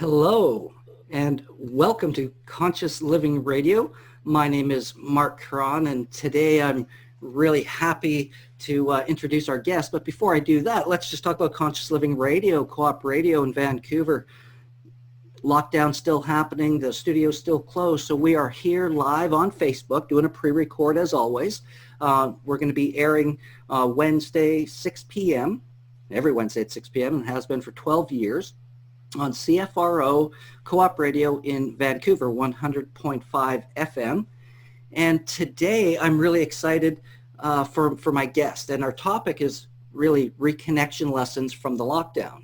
Hello, and welcome to Conscious Living Radio. My name is Marc Caron, and today I'm really happy to introduce our guest. But before I do that, let's just talk about Conscious Living Radio, co-op radio in Vancouver. Lockdown still happening, the studio's still closed, so we are here live on Facebook doing a pre-record as always. We're going to be airing Wednesday, 6 p.m., every Wednesday at 6 p.m., and has been for 12 years. On CFRO Co-op Radio in Vancouver, 100.5 FM. And today I'm really excited for my guest. And our topic is really reconnection lessons from the lockdown.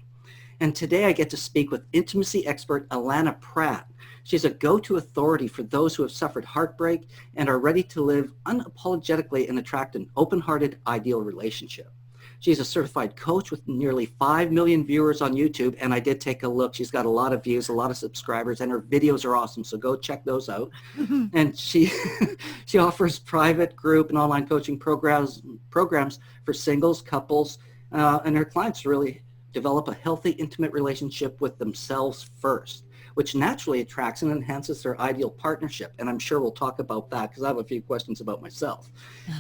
And today I get to speak with intimacy expert Allana Pratt. She's a go-to authority for those who have suffered heartbreak and are ready to live unapologetically and attract an open-hearted, ideal relationship. She's a certified coach with nearly 5 million viewers on YouTube, and I did take a look. She's got a lot of views, a lot of subscribers, and her videos are awesome, so go check those out. And she offers private, group, and online coaching programs for singles, couples, and her clients to really develop a healthy, intimate relationship with themselves first, which naturally attracts and enhances their ideal partnership. And I'm sure we'll talk about that because I have a few questions about myself.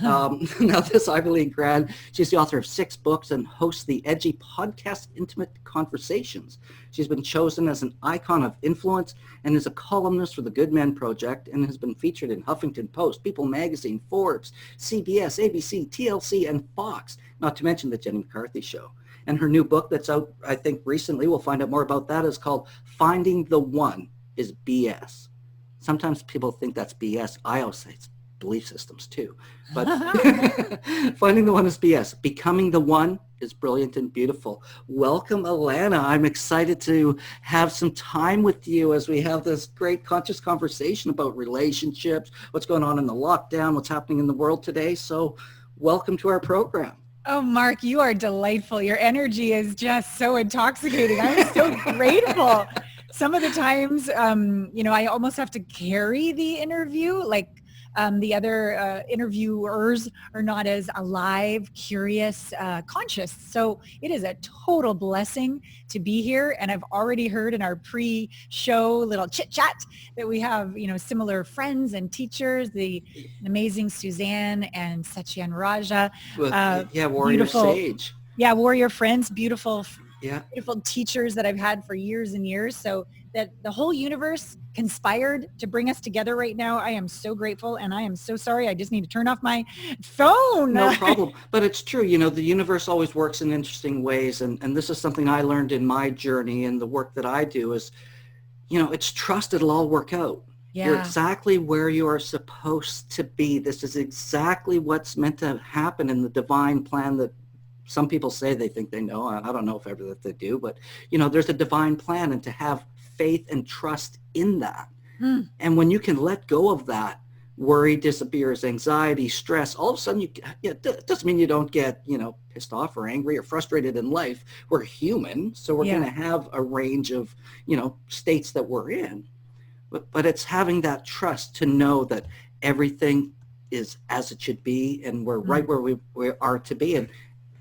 Now, this Ivy League grad, she's the author of 6 books and hosts the edgy podcast, Intimate Conversations. She's been chosen as an icon of influence and is a columnist for the Good Men Project and has been featured in Huffington Post, People Magazine, Forbes, CBS, ABC, TLC, and Fox, not to mention the Jenny McCarthy Show. And her new book that's out, I think, recently, we'll find out more about that, is called Finding the One is BS. Sometimes people think that's BS. I always say it's belief systems too. But Finding the One is BS. Becoming the One is brilliant and beautiful. Welcome, Allana. I'm excited to have some time with you as we have this great conscious conversation about relationships, what's going on in the lockdown, what's happening in the world today. So welcome to our program. Oh, Marc, you are delightful. Your energy is just so intoxicating. I'm so grateful. Some of the times, I almost have to carry the interview. Like the other interviewers are not as alive, curious, conscious. So it is a total blessing to be here. And I've already heard in our pre-show little chit chat that we have, similar friends and teachers, the amazing Suzanne and Satyan Raja. Warrior beautiful, Sage. Yeah, warrior friends, beautiful beautiful teachers that I've had for years and years. So that the whole universe conspired to bring us together right now. I am so grateful, and I am so sorry. I just need to turn off my phone. No problem. But it's true. The universe always works in interesting ways. And this is something I learned in my journey and the work that I do is, it's trust it'll all work out. Yeah. You're exactly where you are supposed to be. This is exactly what's meant to happen in the divine plan that some people say they think they know. I don't know if ever that they do, but there's a divine plan, and to have faith and trust in that. And when you can let go of that, worry disappears, anxiety, stress, all of a sudden it doesn't mean you don't get, pissed off or angry or frustrated in life. We're human, so we're going to have a range of, states that we're in. But it's having that trust to know that everything is as it should be, and we're right where we are to be. And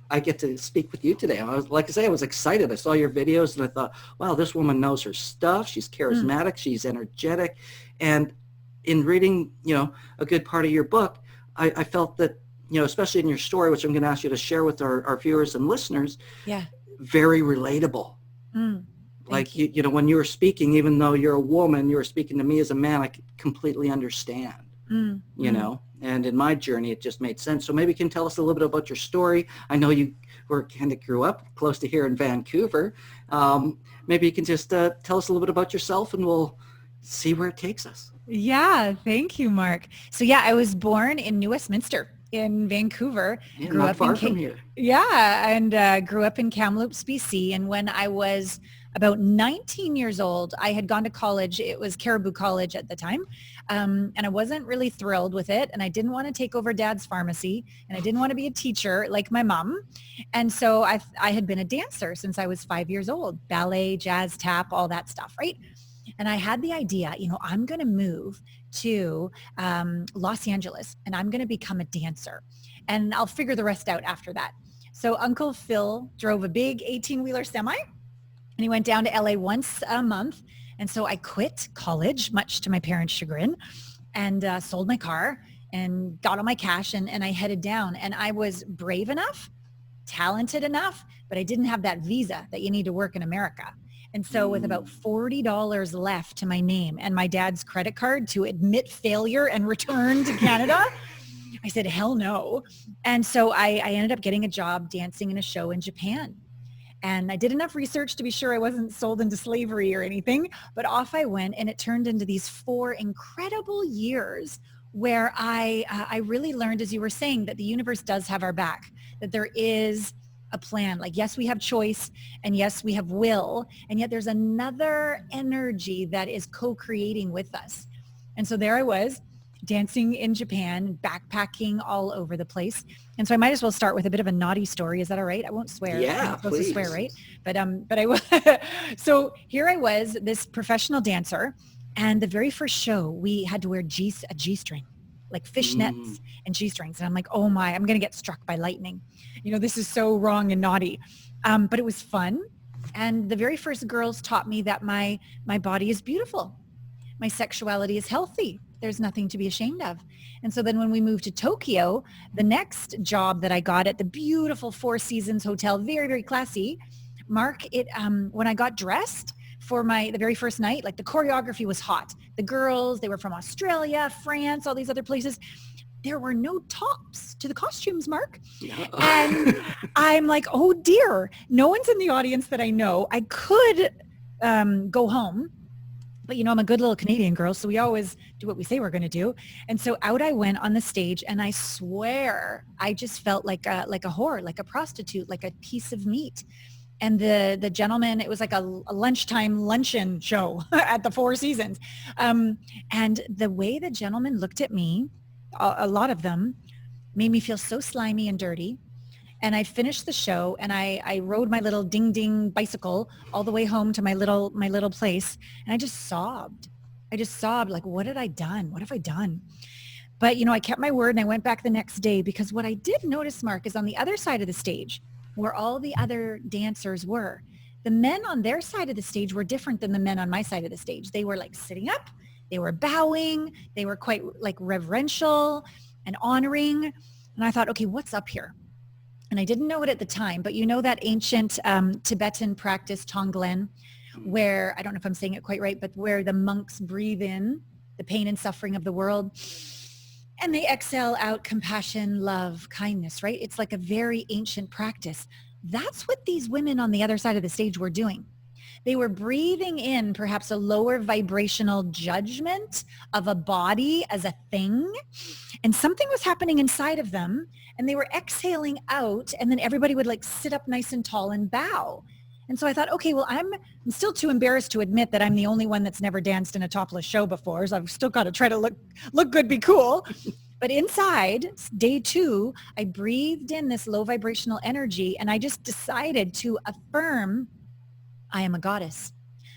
I get to speak with you today. I was excited. I saw your videos and I thought, wow, this woman knows her stuff. She's charismatic. She's energetic. And in reading, a good part of your book, I felt that, especially in your story, which I'm going to ask you to share with our viewers and listeners, very relatable. Like, you when you were speaking, even though you're a woman, you were speaking to me as a man, I could completely understand, and in my journey, it just made sense. So maybe you can tell us a little bit about your story. I know you grew up close to here in Vancouver. Maybe you can just tell us a little bit about yourself, and we'll see where it takes us. Yeah, thank you, Marc. So I was born in New Westminster in Vancouver. Grew not up far from here. Yeah, and grew up in Kamloops, BC. And when I was about 19 years old, I had gone to college. It was Caribou College at the time. And I wasn't really thrilled with it. And I didn't want to take over Dad's pharmacy. And I didn't want to be a teacher like my mom. And so I had been a dancer since I was 5 years old. Ballet, jazz, tap, all that stuff, right? And I had the idea, I'm going to move to Los Angeles and I'm going to become a dancer. And I'll figure the rest out after that. So Uncle Phil drove a big 18-wheeler semi. And he went down to LA once a month. And so I quit college, much to my parents' chagrin, and sold my car and got all my cash, and I headed down. And I was brave enough, talented enough, but I didn't have that visa that you need to work in America. And so with about $40 left to my name and my dad's credit card to admit failure and return to Canada, I said, hell no. And so I ended up getting a job dancing in a show in Japan. And I did enough research to be sure I wasn't sold into slavery or anything, but off I went, and it turned into these 4 incredible years where I really learned, as you were saying, that the universe does have our back, that there is a plan. Like, yes, we have choice, and yes, we have will, and yet there's another energy that is co-creating with us. And so there I was, dancing in Japan, backpacking all over the place. And so I might as well start with a bit of a naughty story. Is that all right? I won't swear. Yeah, I'm supposed please. to swear, right? But I will. So here I was, this professional dancer, and the very first show we had to wear a G-string, like fishnets and G-strings. And I'm like, oh my, I'm going to get struck by lightning. You know, this is so wrong and naughty. But it was fun. And the very first girls taught me that my body is beautiful. My sexuality is healthy. There's nothing to be ashamed of. And so then when we moved to Tokyo, the next job that I got at the beautiful Four Seasons Hotel, very, very classy, Mark, when I got dressed for the very first night, like the choreography was hot. The girls, they were from Australia, France, all these other places. There were no tops to the costumes, Mark. Yeah. And I'm like, oh dear, no one's in the audience that I know. I could go home. But, you know, I'm a good little Canadian girl, so we always do what we say we're going to do. And so out I went on the stage, and I swear I just felt like a whore, like a prostitute, like a piece of meat. And the gentleman, it was like a lunchtime luncheon show at the Four Seasons. And the way the gentleman looked at me, a lot of them, made me feel so slimy and dirty. And I finished the show, and I rode my little ding-ding bicycle all the way home to my little place. And I just sobbed. Like, what had I done? What have I done? But, you know, I kept my word, and I went back the next day, because what I did notice, Mark, is on the other side of the stage, where all the other dancers were, the men on their side of the stage were different than the men on my side of the stage. They were like sitting up, they were bowing, they were quite like reverential and honoring. And I thought, okay, what's up here? And I didn't know it at the time, but you know that ancient Tibetan practice, Tonglen, where, I don't know if I'm saying it quite right, but where the monks breathe in the pain and suffering of the world, and they exhale out compassion, love, kindness, right? It's like a very ancient practice. That's what these women on the other side of the stage were doing. They were breathing in perhaps a lower vibrational judgment of a body as a thing, and something was happening inside of them, and they were exhaling out, and then everybody would like sit up nice and tall and bow. And so I thought, okay, well, I'm still too embarrassed to admit that I'm the only one that's never danced in a topless show before, so I've still got to try to look good, be cool. But inside, day 2, I breathed in this low vibrational energy, and I just decided to affirm, I am a goddess.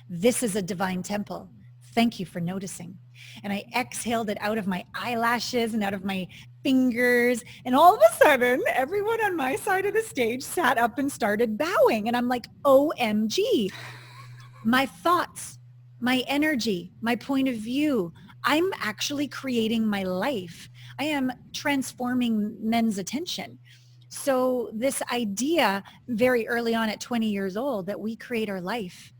This is a divine temple. Thank you for noticing. And I exhaled it out of my eyelashes and out of my fingers. And all of a sudden, everyone on my side of the stage sat up and started bowing. And I'm like, OMG. My thoughts, my energy, my point of view, I'm actually creating my life. I am transforming men's attention. So this idea very early on at 20 years old that we create our life,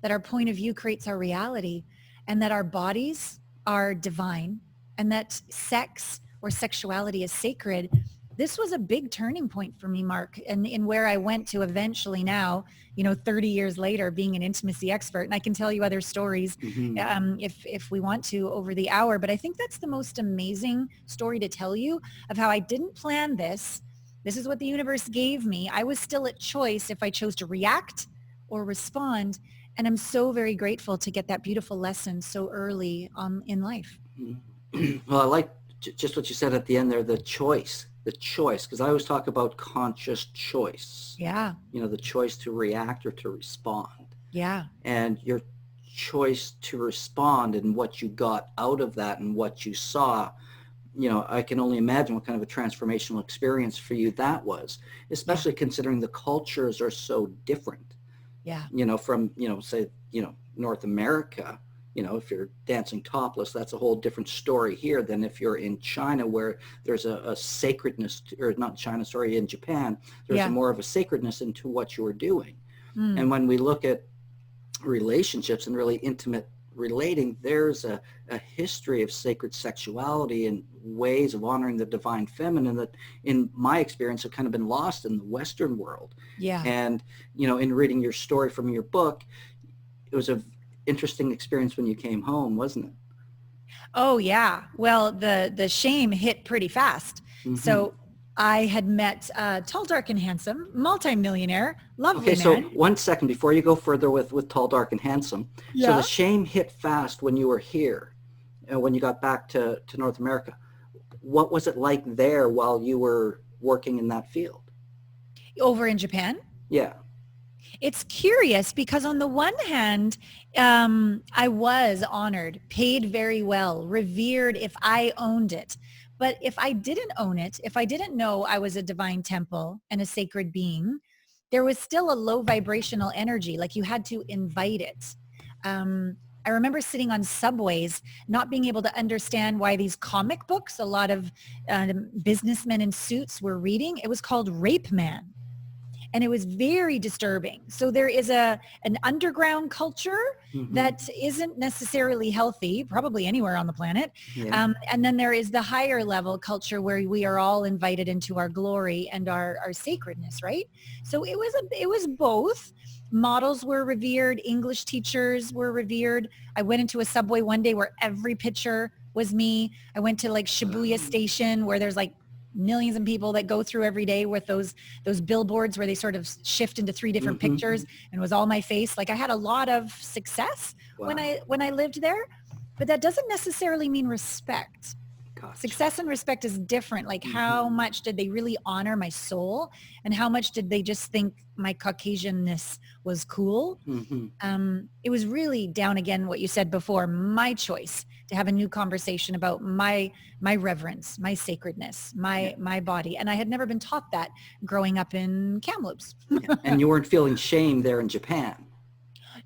that our point of view creates our reality, and that our bodies are divine, and that sex or sexuality is sacred, this was a big turning point for me, Mark, and in where I went to eventually now, 30 years later, being an intimacy expert. And I can tell you other stories if we want to over the hour, but I think that's the most amazing story to tell you of how I didn't plan this. This is what the universe gave me. I was still at choice if I chose to react or respond. And I'm so very grateful to get that beautiful lesson so early in life. Well, I like just what you said at the end there, the choice, because I always talk about conscious choice. Yeah. The choice to react or to respond. Yeah. And your choice to respond and what you got out of that and what you saw, I can only imagine what kind of a transformational experience for you that was, especially considering the cultures are so different. Yeah. From, say, North America, if you're dancing topless, that's a whole different story here than if you're in China, where there's a sacredness, or not China, sorry, in Japan, there's Yeah. more of a sacredness into what you're doing. Mm. And when we look at relationships and really intimate relating, there's a history of sacred sexuality and ways of honoring the divine feminine that, in my experience, have kind of been lost in the Western world. Yeah. And, in reading your story from your book, it was an interesting experience when you came home, wasn't it? Oh, yeah. Well, the shame hit pretty fast. Mm-hmm. So I had met tall, dark, and handsome, multimillionaire, lovely man. Okay, so 1 second before you go further with tall, dark, and handsome. Yeah. So the shame hit fast when you were here, when you got back to North America. What was it like there while you were working in that field? Over in Japan? Yeah. It's curious because on the one hand, I was honored, paid very well, revered if I owned it. But if I didn't own it, if I didn't know I was a divine temple and a sacred being, there was still a low vibrational energy, like you had to invite it. I remember sitting on subways, not being able to understand why these comic books, a lot of businessmen in suits were reading. It was called Rape Man. And it was very disturbing. So there is an underground culture mm-hmm. that isn't necessarily healthy, probably anywhere on the planet. Yeah. And then there is the higher level culture where we are all invited into our glory and our sacredness, right? So it was both. Models were revered. English teachers were revered. I went into a subway one day where every picture was me. I went to like Shibuya Station where there's like millions of people that go through every day with those billboards where they sort of shift into 3 different mm-hmm. pictures, and it was all my face. Like I had a lot of success wow. when I lived there, but that doesn't necessarily mean respect. Gotcha. Success and respect is different. Like mm-hmm. how much did they really honor my soul, and how much did they just think my Caucasianness was cool? Mm-hmm. It was really, down again, what you said before, my choice to have a new conversation about my reverence, my sacredness, my body. And I had never been taught that growing up in Kamloops. And you weren't feeling shame there in Japan?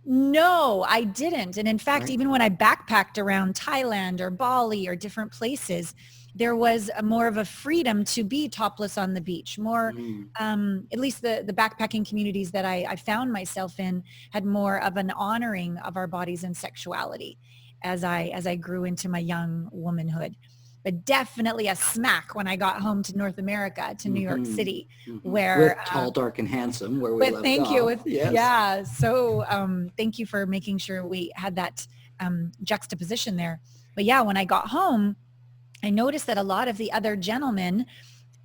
No, I didn't. And in fact, right. even when I backpacked around Thailand or Bali or different places, there was more of a freedom to be topless on the beach. More, at least the backpacking communities that I found myself in had more of an honoring of our bodies and sexuality as I grew into my young womanhood. But definitely a smack when I got home to North America, to New York City, where with tall, dark, and handsome, where we left thank off. you. Yes. Yeah. So thank you for making sure we had that juxtaposition there. But yeah, when I got home, I noticed that a lot of the other gentlemen,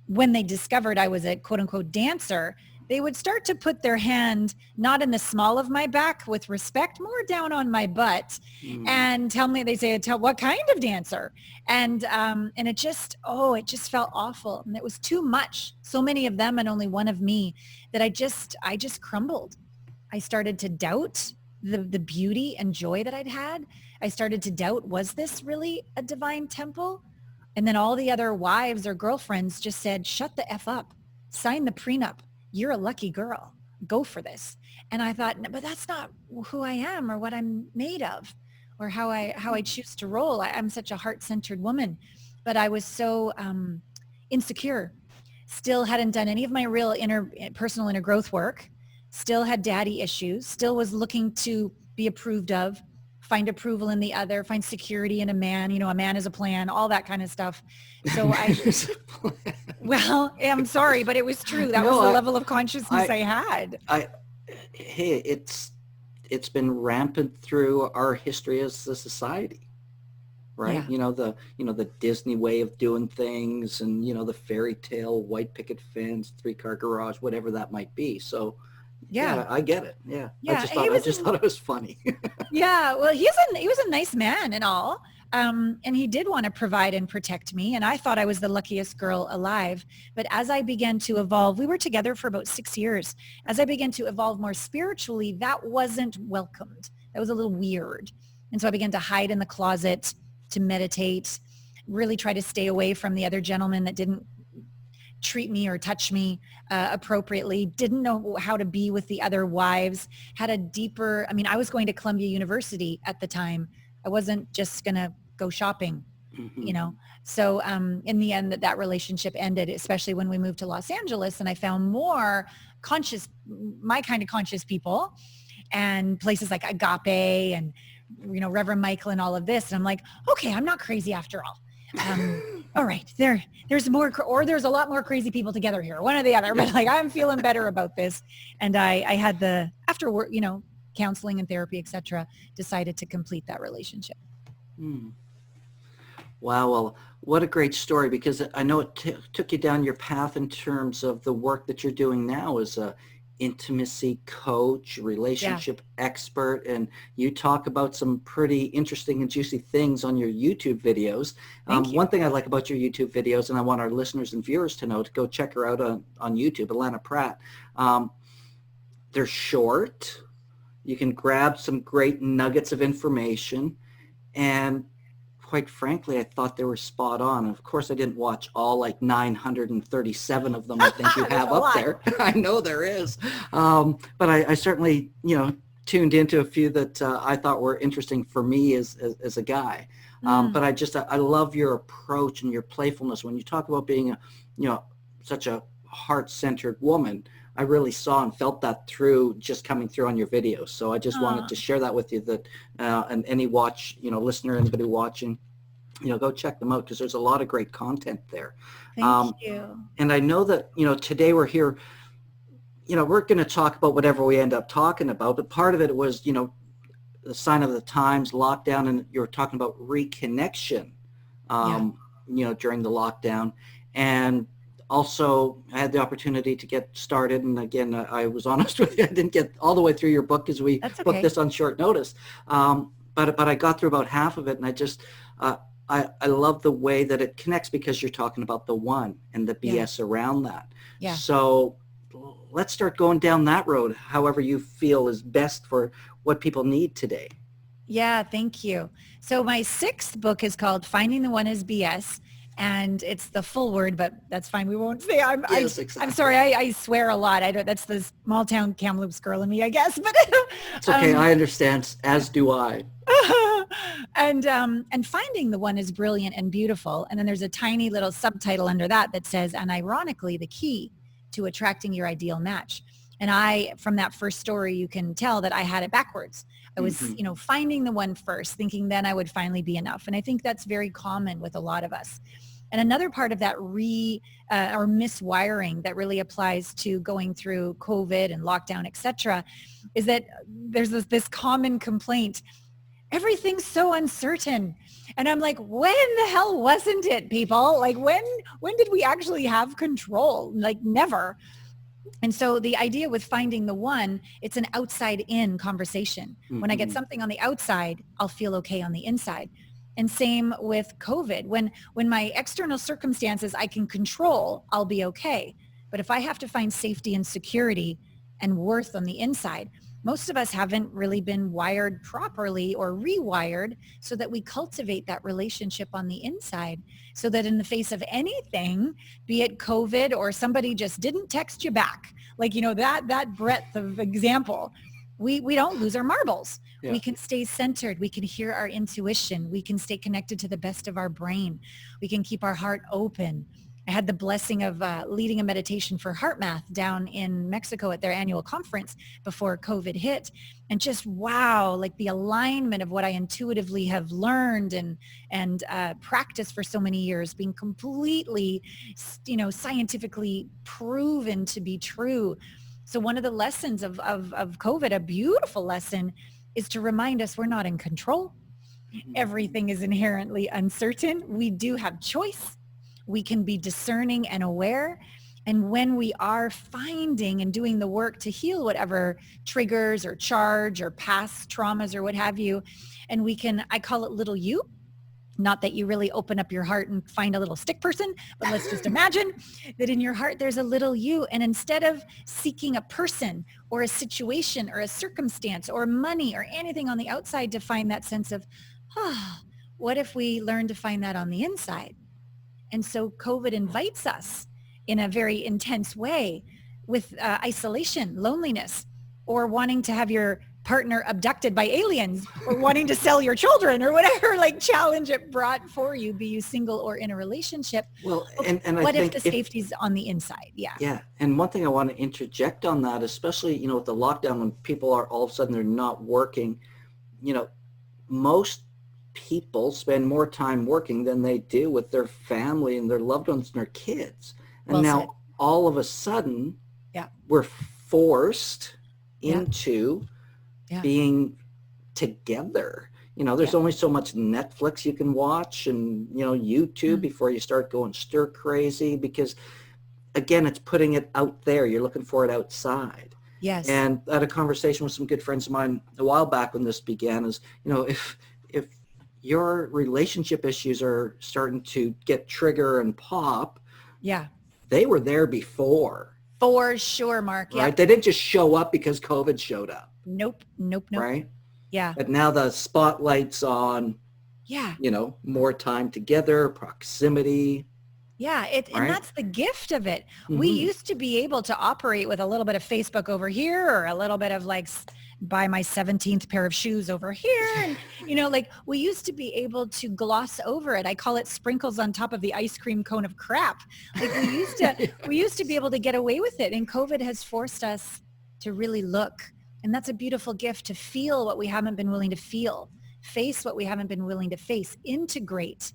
when they discovered I was a quote unquote dancer, they would start to put their hand not in the small of my back with respect, more down on my butt, and tell me, they say, what kind of dancer? And it just felt awful. And it was too much. So many of them and only one of me, that I just crumbled. I started to doubt the beauty and joy that I'd had. I started to doubt, was this really a divine temple? And then all the other wives or girlfriends just said, shut the F up, sign the prenup. You're a lucky girl. Go for this. And I thought, no, but that's not who I am or what I'm made of or how I choose to roll. I'm such a heart-centered woman, but I was so insecure. Still hadn't done any of my real personal inner growth work. Still had daddy issues. Still was looking to be approved of, find approval in the other, find security in a man. A man is a plan, all that kind of stuff. So I'm sorry, but it was true. That was the level of consciousness I had. Hey, it's been rampant through our history as a society, right? Yeah. The Disney way of doing things, and the fairy tale, white picket fence, 3-car garage, whatever that might be. So. Yeah, I get it. Yeah. I just thought it was funny. Yeah, well, he was a nice man and all. And he did want to provide and protect me. And I thought I was the luckiest girl alive. But as I began to evolve, we were together for about 6 years. As I began to evolve more spiritually, that wasn't welcomed. That was a little weird. And so I began to hide in the closet, to meditate, really try to stay away from the other gentlemen that didn't treat me or touch me appropriately, didn't know how to be with the other wives, had a deeper, I mean, I was going to Columbia University at the time. I wasn't just going to go shopping, you know? So in the end, that relationship ended, especially when we moved to Los Angeles, and I found more conscious, my kind of conscious people, and places like Agape and, you know, Reverend Michael and all of this. And I'm like, okay, I'm not crazy after all. All right, there's more, or there's a lot more crazy people together here, one or the other, but like, I'm feeling better about this. And I had after work, you know, counseling and therapy, etc., decided to complete that relationship. Wow. Well, what a great story, because I know it took you down your path in terms of the work that you're doing now as a intimacy coach, relationship expert, and you talk about some pretty interesting and juicy things on your YouTube videos. Thank you. One thing I like about your YouTube videos, and I want our listeners and viewers to know, to go check her out on YouTube, Allana Pratt. They're short. You can grab some great nuggets of information, and quite frankly, I thought they were spot on. Of course, I didn't watch all like 937 of them I think you have up there. I know there is. But I certainly, you know, tuned into a few that I thought were interesting for me as a guy. But I love your approach and your playfulness. When you talk about being such a heart-centered woman, I really saw and felt that just coming through on your videos. So I just wanted to share that with you, that and any listener, anybody watching, go check them out, because there's a lot of great content there. Thank you. And I know that, today we're here, we're going to talk about whatever we end up talking about, but part of it was, the sign of the times, lockdown, and you were talking about reconnection, during the lockdown. And also, I had the opportunity to get started, and again, I was honest with you, I didn't get all the way through your book because we booked this on short notice. But I got through about half of it, and I just, I love the way that it connects, because you're talking about the one and the BS around that. Yeah. So let's start going down that road, however you feel is best for what people need today. Yeah, thank you. So my 6th book is called Finding the One is BS. And it's the full word, but that's fine. We won't say. I'm sorry. I swear a lot. That's the small town Kamloops girl in me, I guess. But it's okay. I understand. As do I. And Finding the One is brilliant and beautiful. And then there's a tiny little subtitle under that says, and ironically, the key to attracting your ideal match. And from that first story, you can tell that I had it backwards. I was, finding the one first, thinking then I would finally be enough. And I think that's very common with a lot of us. And another part of that or miswiring that really applies to going through COVID and lockdown, et cetera, is that there's this common complaint. Everything's so uncertain. And I'm like, when the hell wasn't it, people? Like, when did we actually have control? Like, never. And so the idea with finding the one, it's an outside in conversation. Mm-hmm. When I get something on the outside, I'll feel okay on the inside. And same with COVID. When my external circumstances I can control, I'll be okay. But if I have to find safety and security and worth on the inside, most of us haven't really been wired properly or rewired so that we cultivate that relationship on the inside, so that in the face of anything, be it COVID or somebody just didn't text you back, like, that breadth of example, we don't lose our marbles. Yeah. We can stay centered. We can hear our intuition. We can stay connected to the best of our brain. We can keep our heart open. I had the blessing of leading a meditation for Heart Math down in Mexico at their annual conference before COVID hit. And just, wow, like the alignment of what I intuitively have learned and practiced for so many years being completely, scientifically proven to be true. So one of the lessons of COVID, a beautiful lesson, is to remind us we're not in control. Everything is inherently uncertain. We do have choice. We can be discerning and aware. And when we are finding and doing the work to heal whatever triggers or charge or past traumas or what have you, and we can, I call it little you, not that you really open up your heart and find a little stick person, but let's just imagine that in your heart there's a little you. And instead of seeking a person or a situation or a circumstance or money or anything on the outside to find that sense of, what if we learn to find that on the inside? And so COVID invites us in a very intense way with isolation, loneliness, or wanting to have your partner abducted by aliens, or wanting to sell your children, or whatever like challenge it brought for you, be you single or in a relationship. Well, and what I if think the safety's on the inside? Yeah. And one thing I want to interject on that, especially, with the lockdown, when people are all of a sudden they're not working, most people spend more time working than they do with their family and their loved ones and their kids. And Well now said. all of a sudden Yeah. we're forced Yeah. into Yeah. being together. There's only so much Netflix you can watch and, YouTube before you start going stir crazy, because again, it's putting it out there. You're looking for it outside. Yes. And I had a conversation with some good friends of mine a while back when this began is, if your relationship issues are starting to get trigger and pop, Yeah. they were there before. For sure, Mark. Right? Yeah. They didn't just show up because COVID showed up. Nope. Right? Yeah. But now the spotlight's on, more time together, proximity. Yeah, and that's the gift of it. We used to be able to operate with a little bit of Facebook over here, or a little bit of like buy my 17th pair of shoes over here. And, we used to be able to gloss over it. I call it sprinkles on top of the ice cream cone of crap. Like we used to be able to get away with it. And COVID has forced us to really look. And that's a beautiful gift, to feel what we haven't been willing to feel, face what we haven't been willing to face, integrate,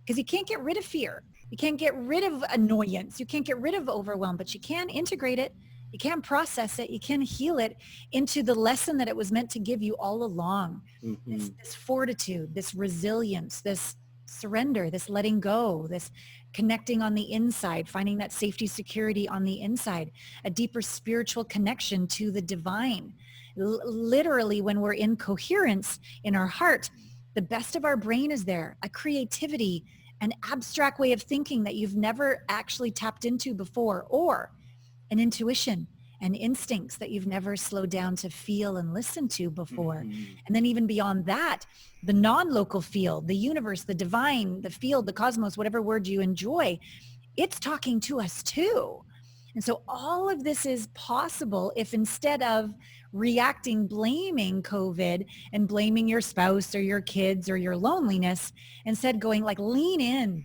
because you can't get rid of fear. You can't get rid of annoyance. You can't get rid of overwhelm, but you can integrate it. You can process it. You can heal it into the lesson that it was meant to give you all along. This fortitude, this resilience, this surrender, this letting go, this connecting on the inside, finding that safety, security on the inside, a deeper spiritual connection to the divine. Literally, when we're in coherence in our heart, the best of our brain is there, a creativity, an abstract way of thinking that you've never actually tapped into before, or an intuition and instincts that you've never slowed down to feel and listen to before. And then even beyond that, the non-local field, the universe, the divine, the field, the cosmos, whatever word you enjoy, it's talking to us too. And so all of this is possible if, instead of reacting, blaming COVID and blaming your spouse or your kids or your loneliness, instead going like, lean in,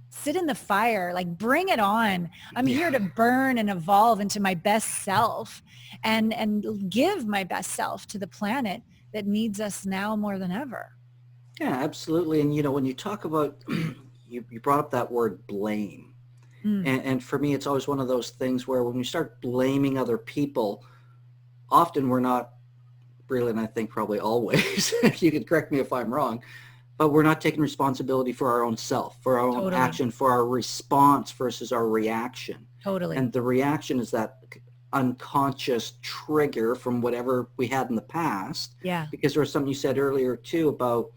sit in the fire, like bring it on. I'm here to burn and evolve into my best self and give my best self to the planet that needs us now more than ever. Yeah, absolutely. And, when you talk about, you brought up that word blame. And for me, it's always one of those things where when we start blaming other people, often we're not really, and I think probably always, you can correct me if I'm wrong, but we're not taking responsibility for our own self, for our own action, for our response versus our reaction. Totally. And the reaction is that unconscious trigger from whatever we had in the past. Yeah. Because there was something you said earlier too about,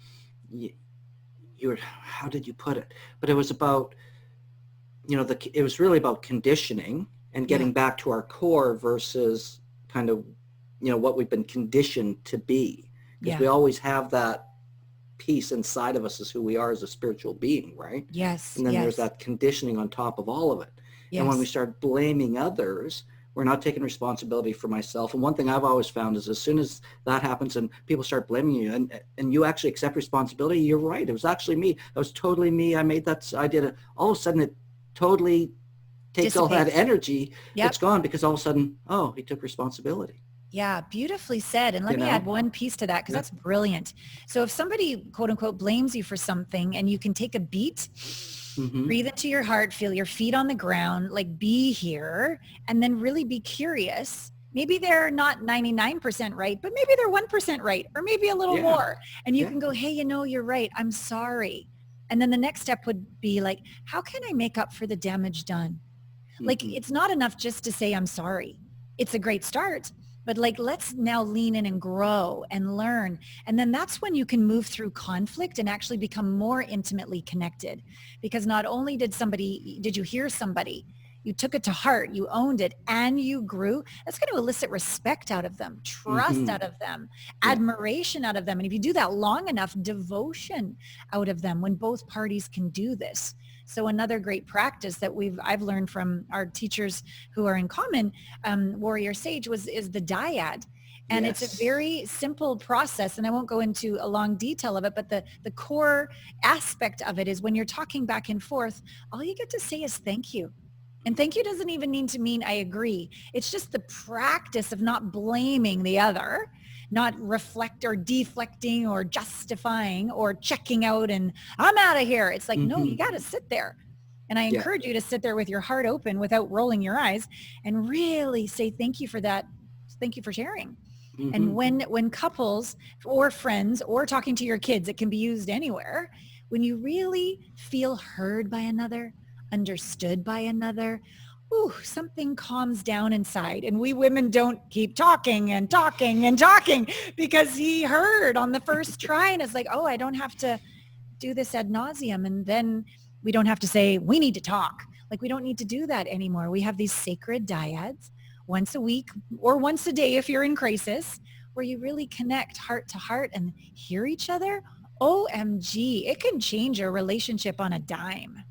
how did you put it? But it was about, it was really about conditioning and getting back to our core versus kind of, what we've been conditioned to be. Because we always have that piece inside of us as who we are as a spiritual being, right? Yes. And then there's that conditioning on top of all of it. Yes. And when we start blaming others, we're not taking responsibility for myself. And one thing I've always found is as soon as that happens and people start blaming you and you actually accept responsibility, you're right. It was actually me. It was totally me. I made that. I did it. All of a sudden it totally takes all that energy. It's gone because all of a sudden, he took responsibility. Yeah, beautifully said. And let me add one piece to that, because that's brilliant. So if somebody, quote unquote, blames you for something, and you can take a beat, breathe into your heart, feel your feet on the ground, like be here, and then really be curious. Maybe they're not 99% right, but maybe they're 1% right, or maybe a little more. And you can go, hey, you're right. I'm sorry. And then the next step would be like, how can I make up for the damage done? Like, it's not enough just to say, I'm sorry. It's a great start. But like, let's now lean in and grow and learn. And then that's when you can move through conflict and actually become more intimately connected. Because not only did you hear somebody, you took it to heart, you owned it, and you grew. That's going to elicit respect out of them, trust out of them, admiration out of them. And if you do that long enough, devotion out of them, when both parties can do this. So another great practice that I've learned from our teachers who are in common, Warrior Sage, is the dyad. And Yes. it's a very simple process, and I won't go into a long detail of it, but the core aspect of it is when you're talking back and forth, all you get to say is thank you. And thank you doesn't even need to mean I agree. It's just the practice of not blaming the other, not reflect or deflecting or justifying or checking out and I'm out of here. It's like, no, you got to sit there. And I encourage you to sit there with your heart open without rolling your eyes and really say thank you for that. Thank you for sharing. And when couples or friends or talking to your kids, it can be used anywhere. When you really feel heard by another, understood by another, something calms down inside. And we women don't keep talking and talking and talking because he heard on the first try. And it's like, oh, I don't have to do this ad nauseum. And then we don't have to say, we need to talk. Like, we don't need to do that anymore. We have these sacred dyads once a week or once a day if you're in crisis, where you really connect heart to heart and hear each other. OMG, it can change a relationship on a dime.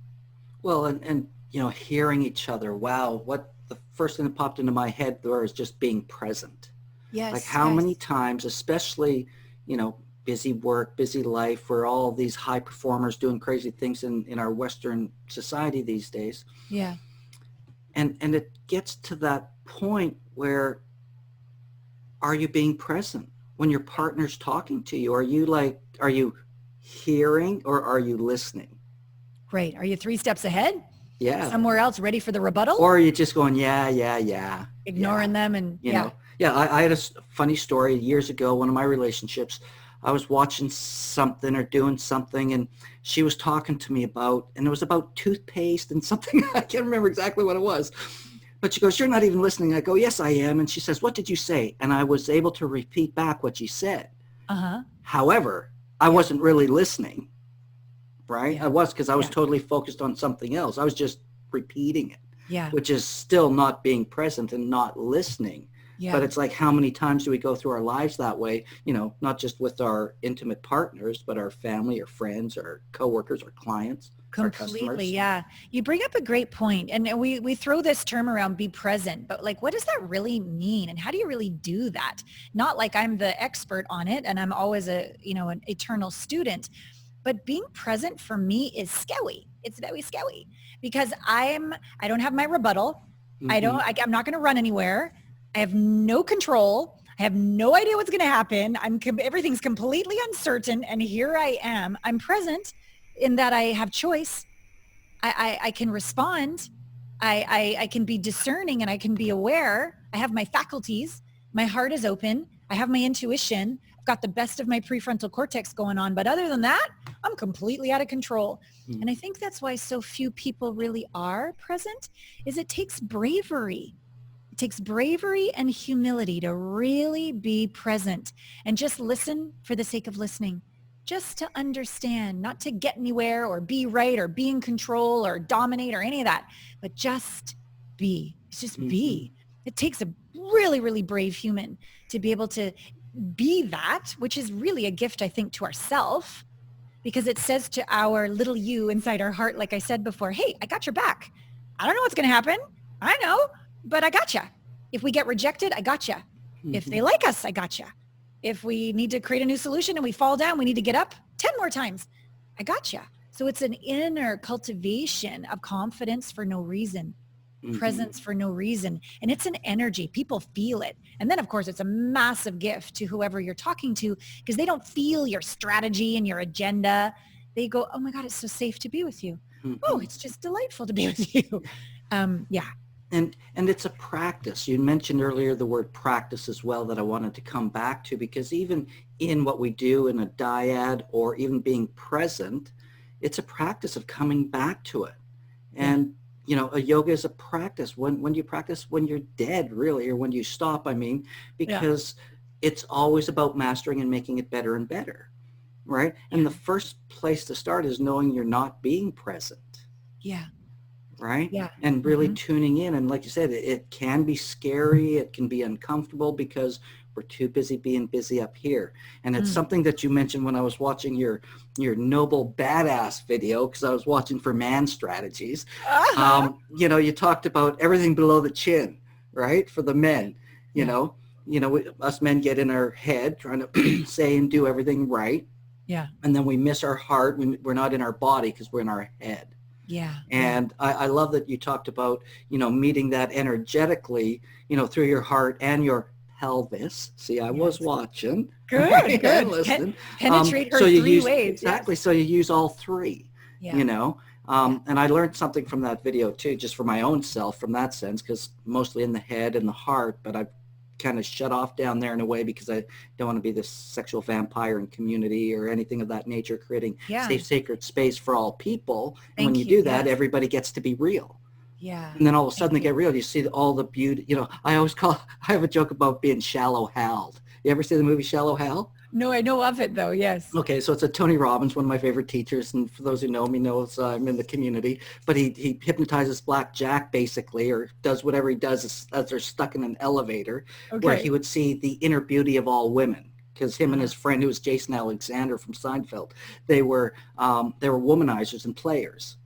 Well, and hearing each other. Wow, what the first thing that popped into my head there is just being present. Yes. Like how many times, especially, busy work, busy life, we're all these high performers doing crazy things in our Western society these days. Yeah. And it gets to that point where, are you being present when your partner's talking to you? Are you hearing or are you listening? Right. Are you 3 steps ahead? Yeah. Somewhere else ready for the rebuttal? Or are you just going, yeah. Ignoring them and Yeah, I had a funny story years ago, one of my relationships. I was watching something or doing something and she was talking to me and it was about toothpaste and something. I can't remember exactly what it was. But she goes, you're not even listening. I go, yes, I am. And she says, what did you say? And I was able to repeat back what she said. However, I wasn't really listening, right? I was, because I was totally focused on something else. I was just repeating it, which is still not being present and not listening. But it's like, how many times do we go through our lives that way? Not just with our intimate partners, but our family or friends or coworkers or clients. Completely. Yeah. You bring up a great point. And we throw this term around, be present, but like, what does that really mean? And how do you really do that? Not like I'm the expert on it and I'm always an eternal student, but being present for me is scary. It's very scary because I don't have my rebuttal. I'm not going to run anywhere. I have no control. I have no idea what's going to happen. Everything's completely uncertain. And here I am. I'm present in that I have choice. I can respond. I can be discerning and I can be aware. I have my faculties. My heart is open. I have my intuition. I've got the best of my prefrontal cortex going on. But other than that, I'm completely out of control. And I think that's why so few people really are present, is it takes bravery. It takes bravery and humility to really be present and just listen for the sake of listening, just to understand, not to get anywhere or be right or be in control or dominate or any of that, but just be. It's just be. It takes a really, really brave human to be able to be that, which is really a gift, I think, to ourselves, because it says to our little you inside our heart, like I said before, hey, I got your back. I don't know what's going to happen. I know. But I gotcha. If we get rejected, I gotcha. If they like us, I gotcha. If we need to create a new solution and we fall down, we need to get up 10 more times. I gotcha. So it's an inner cultivation of confidence for no reason, presence for no reason. And it's an energy. People feel it. And then, of course, it's a massive gift to whoever you're talking to, because they don't feel your strategy and your agenda. They go, oh my God, it's so safe to be with you. Oh, it's just delightful to be with you. And it's a practice. You mentioned earlier the word practice as well, that I wanted to come back to, because even in what we do in a dyad or even being present, it's a practice of coming back to it. And, a yoga is a practice. When you practice, when you're dead, really, or when you stop, because it's always about mastering and making it better and better, right? And the first place to start is knowing you're not being present. Yeah. right? Yeah. And really tuning in. And like you said, it can be scary. It can be uncomfortable because we're too busy being busy up here. And it's something that you mentioned when I was watching your noble badass video, because I was watching for man strategies. You know, you talked about everything below the chin, right? For the men, you know, us men get in our head trying to say and do everything right. Yeah. And then we miss our heart. We're not in our body because we're in our head. Yeah. And I love that you talked about, you know, meeting that energetically, you know, through your heart and your pelvis. See, I was watching. Good, good. And listening. Penetrate her so you three use, ways. Exactly. Yes. So you use all three, Yeah. you know. And I learned something from that video too, just for my own self from that sense, because mostly in the head and the heart, but I've kind of shut off down there in a way because I don't want to be this sexual vampire in community or anything of that nature, creating safe, sacred space for all people. And when you do that, everybody gets to be real. Yeah. And then all of a sudden they get real. You see all the beauty, you know, I have a joke about being shallow Hal. You ever see the movie Shallow Hal? No, I know of it though. Yes. Okay, so it's a Tony Robbins, one of my favorite teachers, and for those who know me knows I'm in the community. But he hypnotizes Black Jack basically, or does whatever he does as they're stuck in an elevator, where he would see the inner beauty of all women. Because him and his friend, who was Jason Alexander from Seinfeld, they were womanizers and players.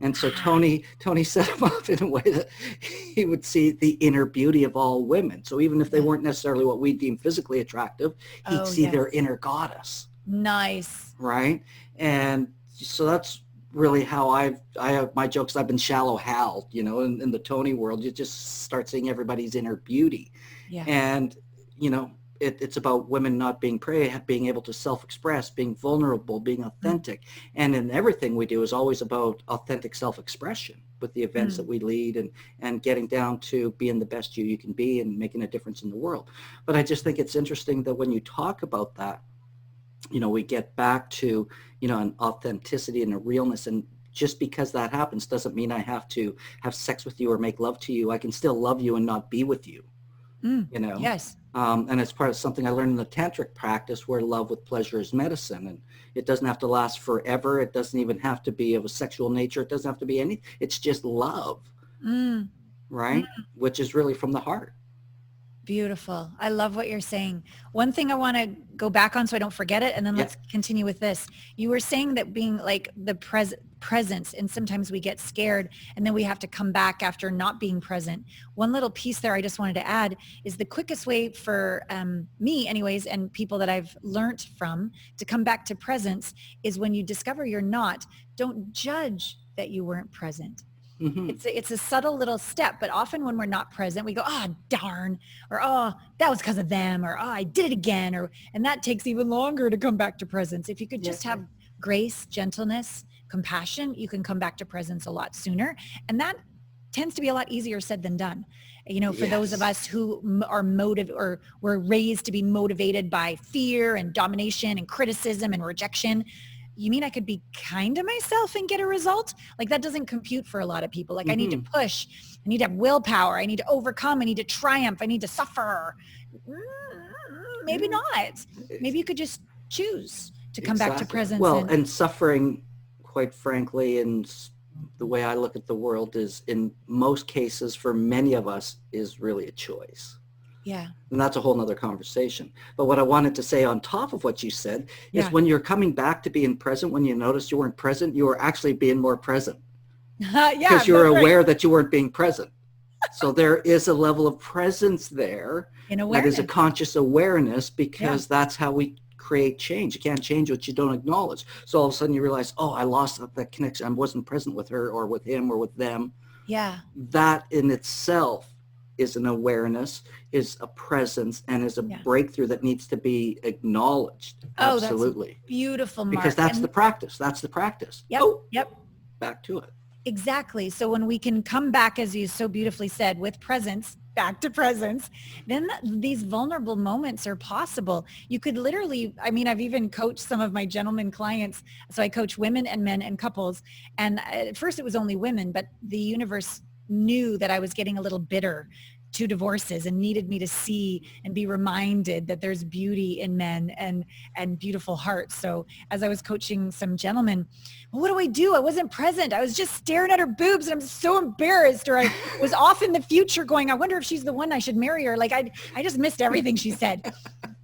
And so Tony set him up in a way that he would see the inner beauty of all women. So even if they weren't necessarily what we deem physically attractive, he'd see their inner goddess. Nice. Right? And so that's really how I have my jokes. I've been shallow Hal, you know, in the Tony world. You just start seeing everybody's inner beauty. Yeah. And, you know, it's about women not being prey, being able to self-express, being vulnerable, being authentic. And in everything we do is always about authentic self-expression with the events that we lead and getting down to being the best you can be and making a difference in the world. But I just think it's interesting that when you talk about that, you know, we get back to, you know, an authenticity and a realness. And just because that happens doesn't mean I have to have sex with you or make love to you. I can still love you and not be with you. You know? Yes. And it's part of something I learned in the tantric practice, where love with pleasure is medicine. And it doesn't have to last forever. It doesn't even have to be of a sexual nature. It doesn't have to be anything. It's just love, right? Which is really from the heart. Beautiful. I love what you're saying. One thing I want to go back on so I don't forget it, and then let's continue with this. You were saying that being like the presence, and sometimes we get scared and then we have to come back after not being present. One little piece there I just wanted to add is the quickest way for me anyways, and people that I've learned from to come back to presence is when you discover you're not, don't judge that you weren't present. It's a subtle little step, but often when we're not present, we go, oh, darn, or oh, that was because of them, or oh, I did it again, and that takes even longer to come back to presence. If you could just have grace, gentleness, compassion, you can come back to presence a lot sooner. And that tends to be a lot easier said than done. You know, for those of us who are or were raised to be motivated by fear and domination and criticism and rejection, you mean I could be kind to myself and get a result? Like that doesn't compute for a lot of people. Like I need to push, I need to have willpower, I need to overcome, I need to triumph, I need to suffer. Maybe not. Maybe you could just choose to come back to presence. Well, and suffering, quite frankly, and the way I look at the world is in most cases for many of us is really a choice. Yeah. And that's a whole nother conversation. But what I wanted to say on top of what you said is when you're coming back to being present, when you notice you weren't present, you were actually being more present. Because you were aware that you weren't being present. So there is a level of presence there that is a conscious awareness, because that's how we create change. You can't change what you don't acknowledge. So all of a sudden you realize, oh, I lost that connection. I wasn't present with her or with him or with them. Yeah. That in itself is an awareness, is a presence, and is a breakthrough that needs to be acknowledged. Oh, absolutely. That's beautiful, Marc. Because that's the practice. That's the practice. Yep. Back to it. Exactly. So when we can come back, as you so beautifully said, with presence, back to presence, then these vulnerable moments are possible. You could literally, I mean, I've even coached some of my gentleman clients. So I coach women and men and couples. And at first it was only women, but the universe knew that I was getting a little bitter 2 divorces and needed me to see and be reminded that there's beauty in men and beautiful hearts. So as I was coaching some gentlemen, well, what do I do? I wasn't present. I was just staring at her boobs and I'm so embarrassed. Or I was off in the future going, I wonder if she's the one I should marry her. Like I just missed everything she said.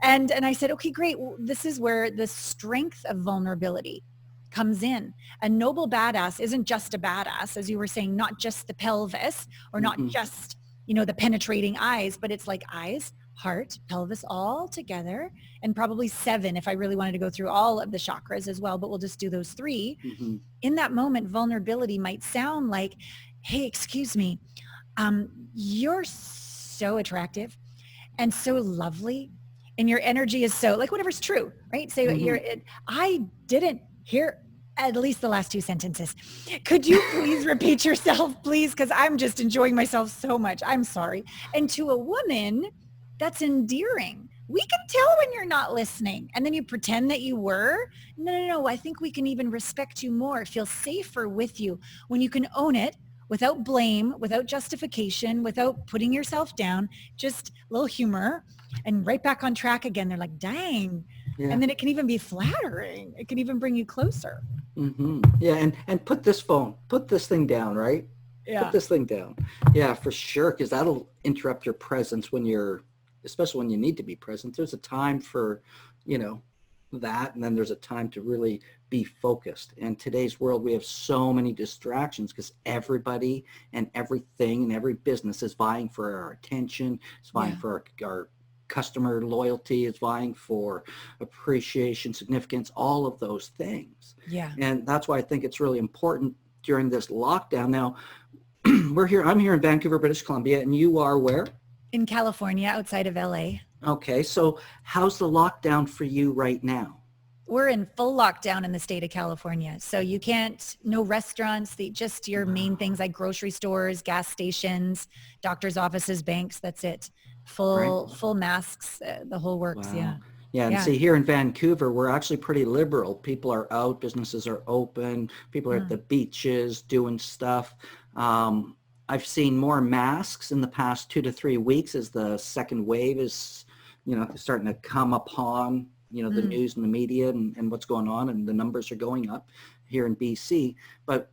And I said, okay, great. Well, this is where the strength of vulnerability comes in. A noble badass isn't just a badass, as you were saying, not just the pelvis or not just, the penetrating eyes, but it's like eyes, heart, pelvis all together, and probably 7 if I really wanted to go through all of the chakras as well, but we'll just do those 3. In that moment, vulnerability might sound like, hey, excuse me, you're so attractive and so lovely. And your energy is so, like, whatever's true, right? Say, I didn't hear at least the last 2 sentences. Could you please repeat yourself, please? Because I'm just enjoying myself so much. I'm sorry. And to a woman, that's endearing. We can tell when you're not listening. And then you pretend that you were. No. I think we can even respect you more, feel safer with you when you can own it without blame, without justification, without putting yourself down, just a little humor and right back on track again. They're like, dang. Yeah. And then it can even be flattering. It can even bring you closer. Yeah. And put this thing down, right? Yeah. Put this thing down. Yeah, for sure. Because that'll interrupt your presence especially when you need to be present. There's a time for, that. And then there's a time to really be focused. In today's world, we have so many distractions because everybody and everything and every business is vying for our attention. It's vying for our customer loyalty, is vying for appreciation, significance, all of those things. Yeah. And that's why I think it's really important during this lockdown. Now, I'm here in Vancouver, British Columbia, and you are where? In California, outside of LA. Okay, so how's the lockdown for you right now? We're in full lockdown in the state of California. So you no restaurants, just your main things like grocery stores, gas stations, doctor's offices, banks, that's it. Full masks, the whole works. Wow. Yeah, and see, here in Vancouver, we're actually pretty liberal. People are out, businesses are open, people are at the beaches doing stuff. I've seen more masks in the past 2 to 3 weeks as the second wave is, starting to come upon, the news and the media and what's going on, and the numbers are going up here in BC. But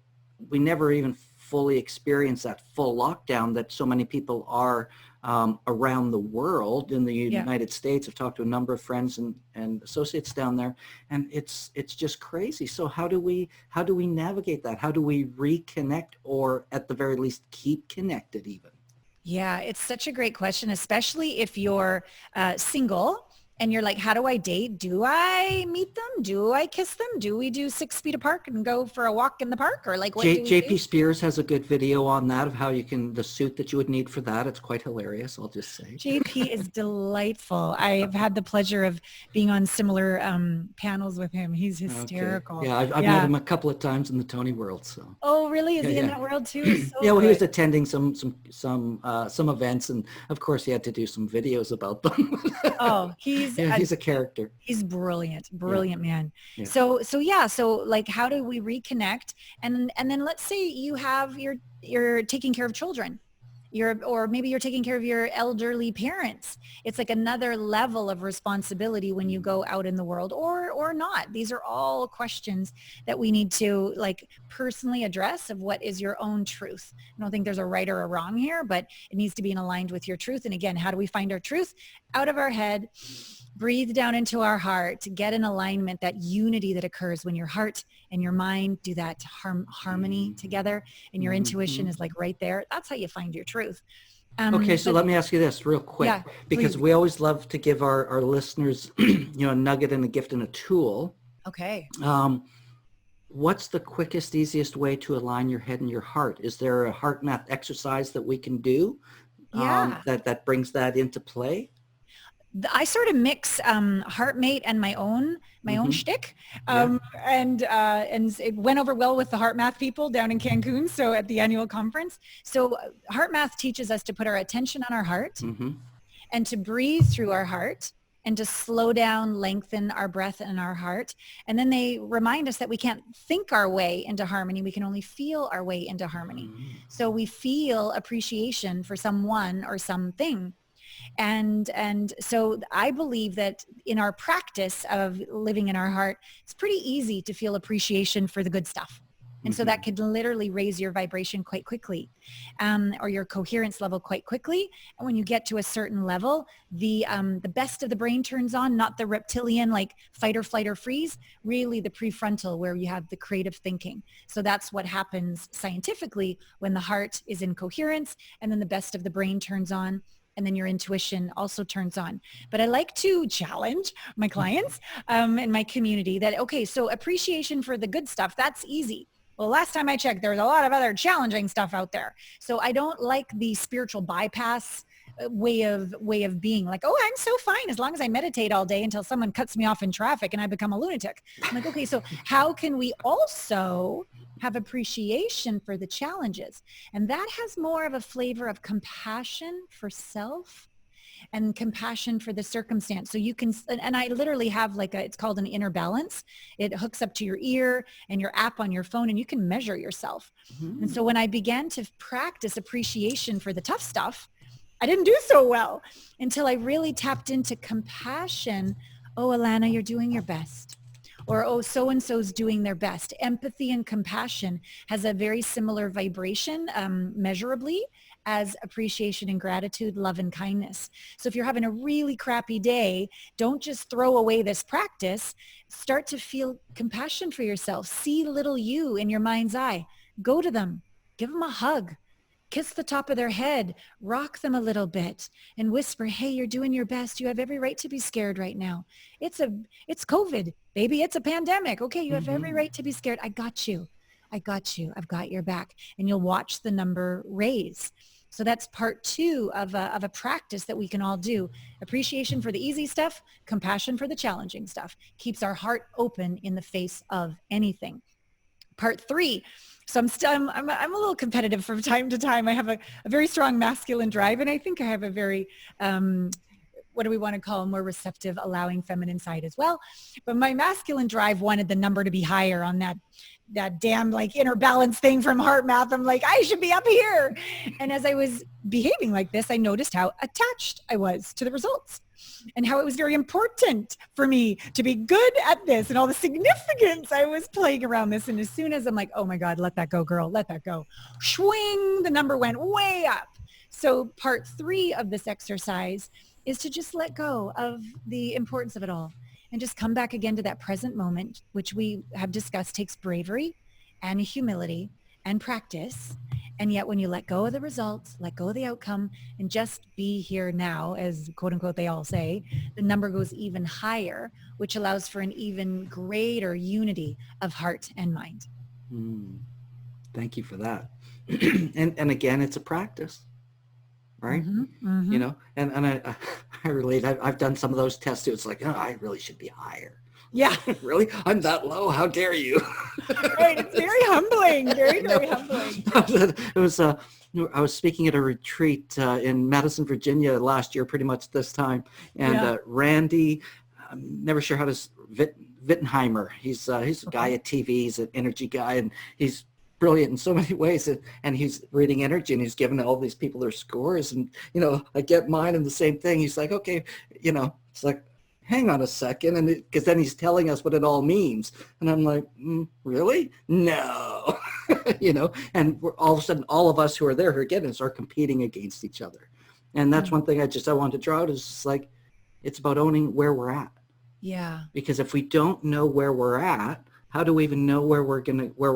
we never even fully experienced that full lockdown that so many people are around the world. In the United States, I've talked to a number of friends and associates down there, and it's just crazy. So how do we navigate that? How do we reconnect, or at the very least keep connected even? Yeah, it's such a great question, especially if you're single and you're like, how do I date? Do I meet them? Do I kiss them? Do we do 6 feet apart and go for a walk in the park? Or like, what do we JP do? Spears has a good video on that, of how the suit that you would need for that. It's quite hilarious, I'll just say. JP is delightful. I have had the pleasure of being on similar panels with him. He's hysterical. Okay. Yeah, I've met him a couple of times in the Tony world. So. Oh, really? Is he in that world too? So yeah, well, he was attending some events, and of course he had to do some videos about them. Oh, he's a character. He's brilliant man. Yeah. So like, how do we reconnect? And then let's say you're taking care of children. Or maybe you're taking care of your elderly parents. It's like another level of responsibility when you go out in the world, or not. These are all questions that we need to like personally address of what is your own truth. I don't think there's a right or a wrong here, but it needs to be in aligned with your truth. And again, how do we find our truth? Out of our head, breathe down into our heart to get an alignment, that unity that occurs when your heart and your mind do that harmony together, and your intuition is like right there. That's how you find your truth. Okay, so let me ask you this real quick, because we always love to give our listeners, a nugget and a gift and a tool. Okay. What's the quickest, easiest way to align your head and your heart? Is there a heart math exercise that we can do that brings that into play? I sort of mix HeartMate and my own shtick, and it went over well with the Heart Math people down in Cancun. So at the annual conference, so Heart Math teaches us to put our attention on our heart and to breathe through our heart and to slow down, lengthen our breath and our heart. And then they remind us that we can't think our way into harmony. We can only feel our way into harmony. So we feel appreciation for someone or something. And so I believe that in our practice of living in our heart, it's pretty easy to feel appreciation for the good stuff. And so that could literally raise your vibration quite quickly, or your coherence level quite quickly. And when you get to a certain level, the best of the brain turns on, not the reptilian, like fight or flight or freeze, really the prefrontal, where you have the creative thinking. So that's what happens scientifically when the heart is in coherence, and then the best of the brain turns on, and then your intuition also turns on. But I like to challenge my clients and my community that, okay, so appreciation for the good stuff, that's easy. Well, last time I checked, there was a lot of other challenging stuff out there. So I don't like the spiritual bypass way of being like, oh, I'm so fine as long as I meditate all day until someone cuts me off in traffic and I become a lunatic. I'm like, okay, so how can we also have appreciation for the challenges? And that has more of a flavor of compassion for self and compassion for the circumstance. So you can, and I literally have it's called an inner balance. It hooks up to your ear and your app on your phone, and you can measure yourself. And so when I began to practice appreciation for the tough stuff, I didn't do so well until I really tapped into compassion. Oh, Allana, you're doing your best. Or, oh, so-and-so's doing their best. Empathy and compassion has a very similar vibration, measurably, as appreciation and gratitude, love and kindness. So if you're having a really crappy day, don't just throw away this practice. Start to feel compassion for yourself. See little you in your mind's eye. Go to them. Give them a hug. Kiss the top of their head, rock them a little bit, and whisper, hey, you're doing your best. You have every right to be scared right now. It's COVID, baby. It's a pandemic. Okay, you have every right to be scared. I got you. I got you. I've got your back. And you'll watch the number raise. So that's part 2 of a practice that we can all do. Appreciation for the easy stuff, compassion for the challenging stuff. Keeps our heart open in the face of anything. Part 3. So I'm a little competitive from time to time. I have a very strong masculine drive, and I think I have a very, what do we want to call, more receptive, allowing feminine side as well. But my masculine drive wanted the number to be higher on that damn inner balance thing from heart math. I'm like, I should be up here. And as I was behaving like this, I noticed how attached I was to the results, and how it was very important for me to be good at this, and all the significance I was playing around this. And as soon as I'm like, oh my God, let that go, girl, let that go. Swing, the number went way up. So part 3 of this exercise is to just let go of the importance of it all and just come back again to that present moment, which we have discussed takes bravery and humility and practice. And yet when you let go of the results, let go of the outcome, and just be here now, as quote unquote they all say, the number goes even higher, which allows for an even greater unity of heart and mind. Thank you for that. and again, it's a practice, right? You know, and I relate. I've done some of those tests too. It's like, oh, I really should be higher. Yeah. Really? I'm that low? How dare you? Right. It's very humbling. Very, very humbling. It was, I was speaking at a retreat in Madison, Virginia last year, pretty much this time. And Randy, I'm never sure how to, Wittenheimer, he's a guy at TV, he's an energy guy, and he's brilliant in so many ways. And he's reading energy, and he's giving all these people their scores. And, you know, I get mine and the same thing. He's like, okay, you know, it's like, hang on a second, and because then he's telling us what it all means, and I'm like, really? No. You know, and we're all of a sudden, all of us who are there who are getting this are competing against each other. And that's one thing I want to draw out, is just like, it's about owning where we're at. Yeah. Because if we don't know where we're at, how do we even know where we're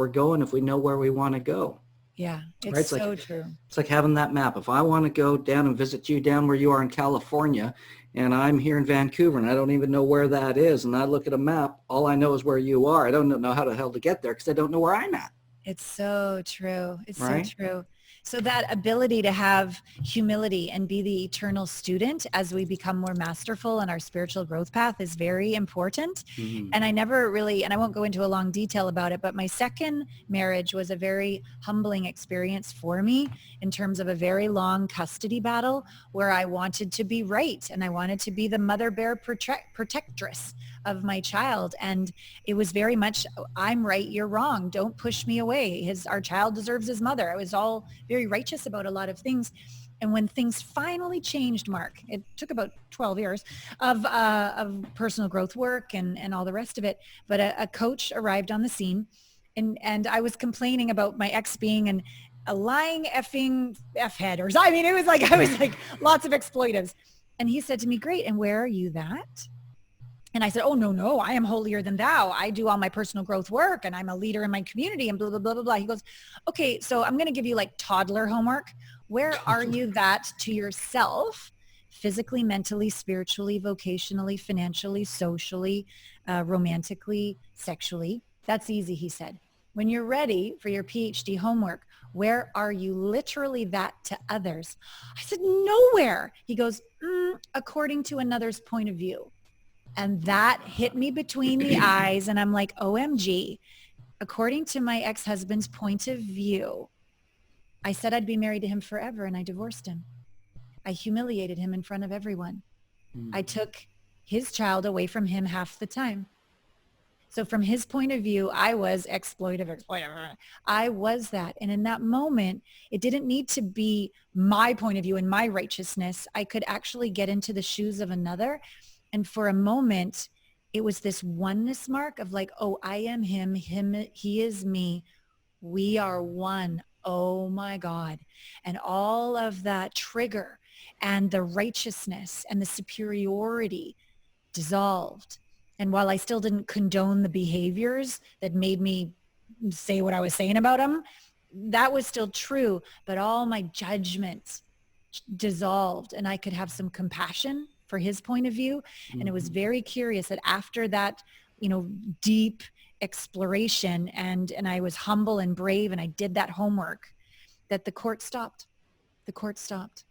going if we know where we want to go? Yeah, it's right? so true. It's like having that map. If I want to go down and visit you down where you are in California, and I'm here in Vancouver, and I don't even know where that is, and I look at a map, all I know is where you are. I don't know how the hell to get there because I don't know where I'm at. It's so true. It's so true. So that ability to have humility and be the eternal student as we become more masterful in our spiritual growth path is very important. Mm-hmm. And I never really, and I won't go into a long detail about it, but my second marriage was a very humbling experience for me in terms of a very long custody battle where I wanted to be right and I wanted to be the mother bear protectress of my child. And it was very much, I'm right, you're wrong. Don't push me away. Our child deserves his mother. I was all very righteous about a lot of things. And when things finally changed, Mark, it took about 12 years of personal growth work and all the rest of it. But a coach arrived on the scene and I was complaining about my ex being a lying effing F-head. I mean, I was like lots of exploitives. And he said to me, great. And where are you that? And I said, oh, no, I am holier than thou. I do all my personal growth work and I'm a leader in my community and blah, blah, blah, blah, blah. He goes, okay, so I'm going to give you like toddler homework. Where are you that to yourself, physically, mentally, spiritually, vocationally, financially, socially, romantically, sexually? That's easy, he said. When you're ready for your PhD homework, where are you literally that to others? I said, nowhere. He goes, according to another's point of view. And that hit me between the eyes. And I'm like, OMG, according to my ex-husband's point of view, I said I'd be married to him forever and I divorced him. I humiliated him in front of everyone. I took his child away from him half the time. So from his point of view, I was exploitive. I was that. And in that moment, it didn't need to be my point of view and my righteousness. I could actually get into the shoes of another. And for a moment, it was this oneness, Mark, of like, oh, I am him, he is me. We are one. Oh my God. And all of that trigger and the righteousness and the superiority dissolved. And while I still didn't condone the behaviors that made me say what I was saying about him, that was still true. But all my judgments dissolved and I could have some compassion for his point of view. And it was very curious that after that, deep exploration and I was humble and brave and I did that homework, that the court stopped. The court stopped.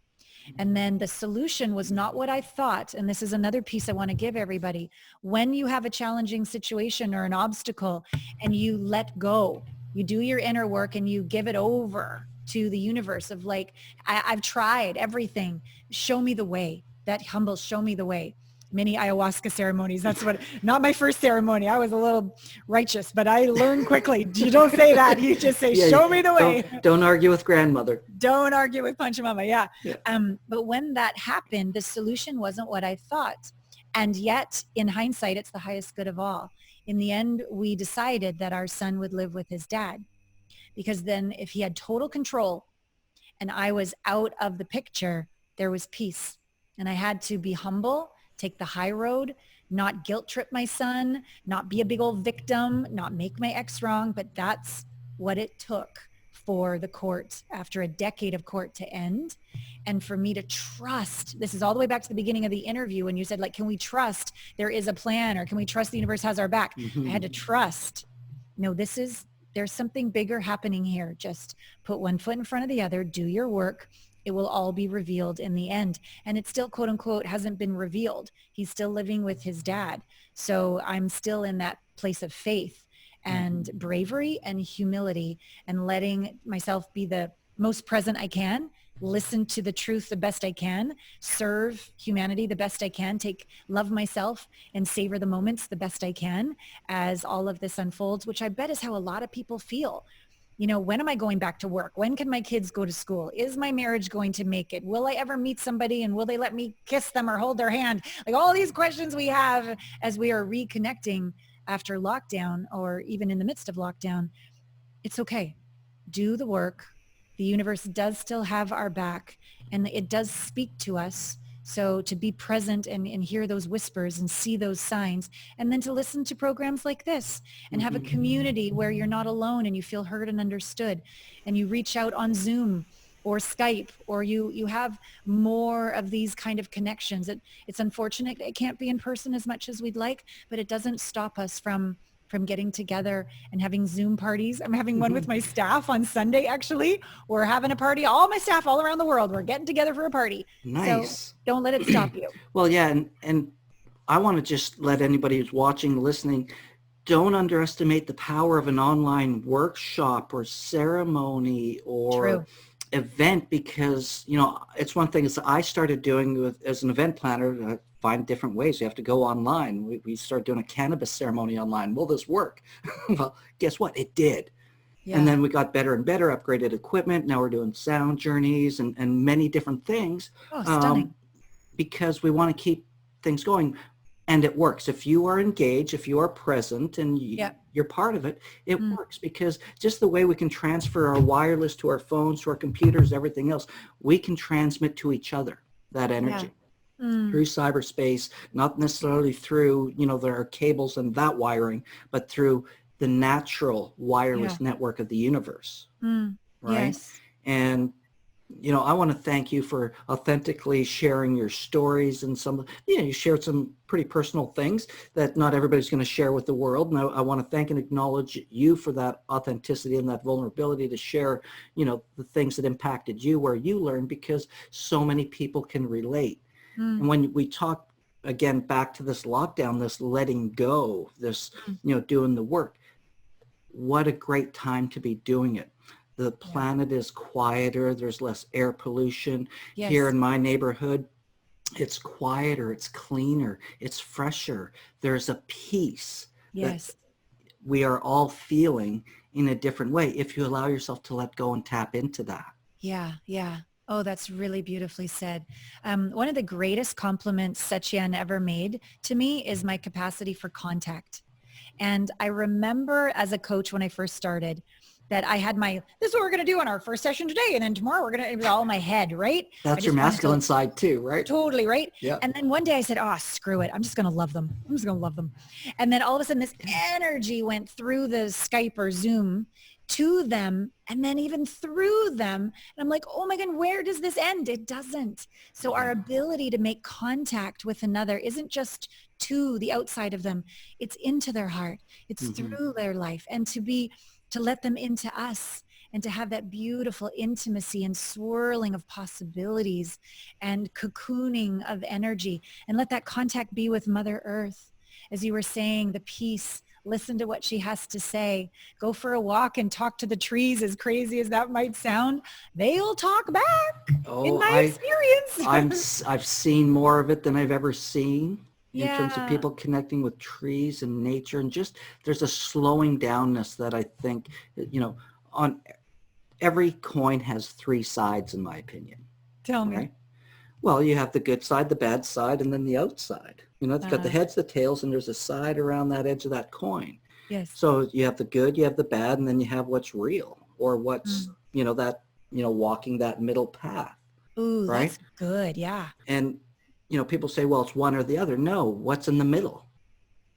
And then the solution was not what I thought. And this is another piece I want to give everybody. When you have a challenging situation or an obstacle and you let go, you do your inner work and you give it over to the universe of like, I've tried everything. Show me the way. That humble, show me the way. Many ayahuasca ceremonies. That's not my first ceremony. I was a little righteous, but I learned quickly. You don't say that. You just say, show me the way. Don't argue with grandmother. Don't argue with Punchamama. Yeah. But when that happened, the solution wasn't what I thought. And yet in hindsight, it's the highest good of all. In the end, we decided that our son would live with his dad because then if he had total control and I was out of the picture, there was peace. And I had to be humble, take the high road, not guilt trip my son, not be a big old victim, not make my ex wrong. But that's what it took for the court after a decade of court to end. And for me to trust, this is all the way back to the beginning of the interview when you said, like, can we trust there is a plan or can we trust the universe has our back? I had to trust. No, there's something bigger happening here. Just put one foot in front of the other, do your work. It will all be revealed in the end. And it still, quote unquote, hasn't been revealed. He's still living with his dad. So I'm still in that place of faith and bravery and humility and letting myself be the most present I can, listen to the truth the best I can, serve humanity the best I can, love myself and savor the moments the best I can as all of this unfolds, which I bet is how a lot of people feel. When am I going back to work? When can my kids go to school? Is my marriage going to make it? Will I ever meet somebody and will they let me kiss them or hold their hand? Like all these questions we have as we are reconnecting after lockdown or even in the midst of lockdown. It's okay. Do the work. The universe does still have our back and it does speak to us. So to be present and hear those whispers and see those signs, and then to listen to programs like this and have a community where you're not alone and you feel heard and understood, and you reach out on Zoom or Skype, or you have more of these kind of connections. It's unfortunate it can't be in person as much as we'd like, but it doesn't stop us from from getting together and having Zoom parties. I'm having one with my staff on Sunday, actually. We're having a party, all my staff all around the world. We're getting together for a party. Nice. So don't let it stop you. Well, yeah. And I want to just let anybody who's watching, listening, don't underestimate the power of an online workshop or ceremony or True. event, because, it's one thing is I started doing as an event planner, find different ways. You have to go online. We started doing a cannabis ceremony online. Will this work? Well, guess what? It did. Yeah. And then we got better and better, upgraded equipment. Now we're doing sound journeys and many different things. Oh, stunning. Because we want to keep things going. And it works. If you are engaged, if you are present and you're part of it, it works, because just the way we can transfer our wireless to our phones, to our computers, everything else, we can transmit to each other that energy through cyberspace, not necessarily through, there are cables and that wiring, but through the natural wireless network of the universe. Right. Yes. And I want to thank you for authentically sharing your stories, and you shared some pretty personal things that not everybody's going to share with the world. And I want to thank and acknowledge you for that authenticity and that vulnerability to share, the things that impacted you, where you learned, because so many people can relate. And when we talk again, back to this lockdown, this letting go, this, doing the work, what a great time to be doing it. The planet is quieter. There's less air pollution. Yes. Here in my neighborhood, it's quieter, it's cleaner, it's fresher. There's a peace that we are all feeling in a different way if you allow yourself to let go and tap into that. Yeah, yeah. Oh, that's really beautifully said. One of the greatest compliments Setyan ever made to me is my capacity for contact. And I remember as a coach when I first started, that I had this is what we're going to do on our first session today. And then tomorrow it was all in my head, right? That's your masculine side too, right? Totally, right? Yeah. And then one day I said, screw it. I'm just going to love them. I'm just going to love them. And then all of a sudden this energy went through the Skype or Zoom to them, and then even through them. And I'm like, oh my God, where does this end? It doesn't. So our ability to make contact with another isn't just to the outside of them. It's into their heart. It's through their life. And to let them into us, and to have that beautiful intimacy and swirling of possibilities and cocooning of energy, and let that contact be with Mother Earth. As you were saying, the peace, listen to what she has to say, go for a walk and talk to the trees, as crazy as that might sound. They'll talk back in my experience. I've seen more of it than I've ever seen. In terms of people connecting with trees and nature, and just there's a slowing downness that I think, on every coin has three sides, in my opinion. Tell me. Well, you have the good side, the bad side, and then the outside. It's got the heads, the tails, and there's a side around that edge of that coin. Yes. So you have the good, you have the bad, and then you have what's real, or what's, walking that middle path. Ooh, right? That's good. Yeah. And people say, well, it's one or the other. No, what's in the middle?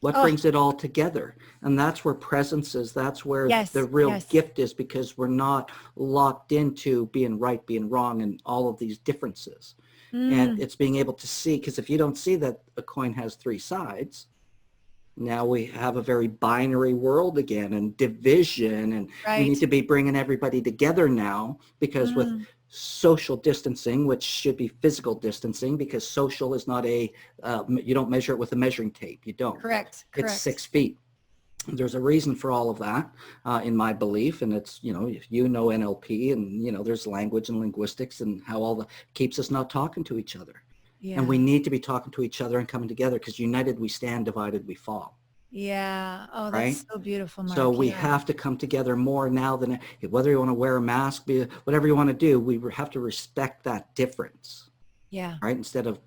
What brings it all together? And that's where presence is. That's where the real gift is, because we're not locked into being right, being wrong, and all of these differences. And it's being able to see, because if you don't see that a coin has three sides, now we have a very binary world again, and division, and we need to be bringing everybody together now, because with social distancing, which should be physical distancing, because social is not you don't measure it with a measuring tape. You don't. Correct. It's 6 feet. There's a reason for all of that, in my belief, and it's, if NLP, and, there's language and linguistics, and how all keeps us not talking to each other. Yeah. And we need to be talking to each other and coming together, because united we stand, divided we fall. Yeah. Oh, that's so beautiful, Marc. So we have to come together more now than, whether you want to wear a mask, whatever you want to do, we have to respect that difference. Yeah. Right. Instead of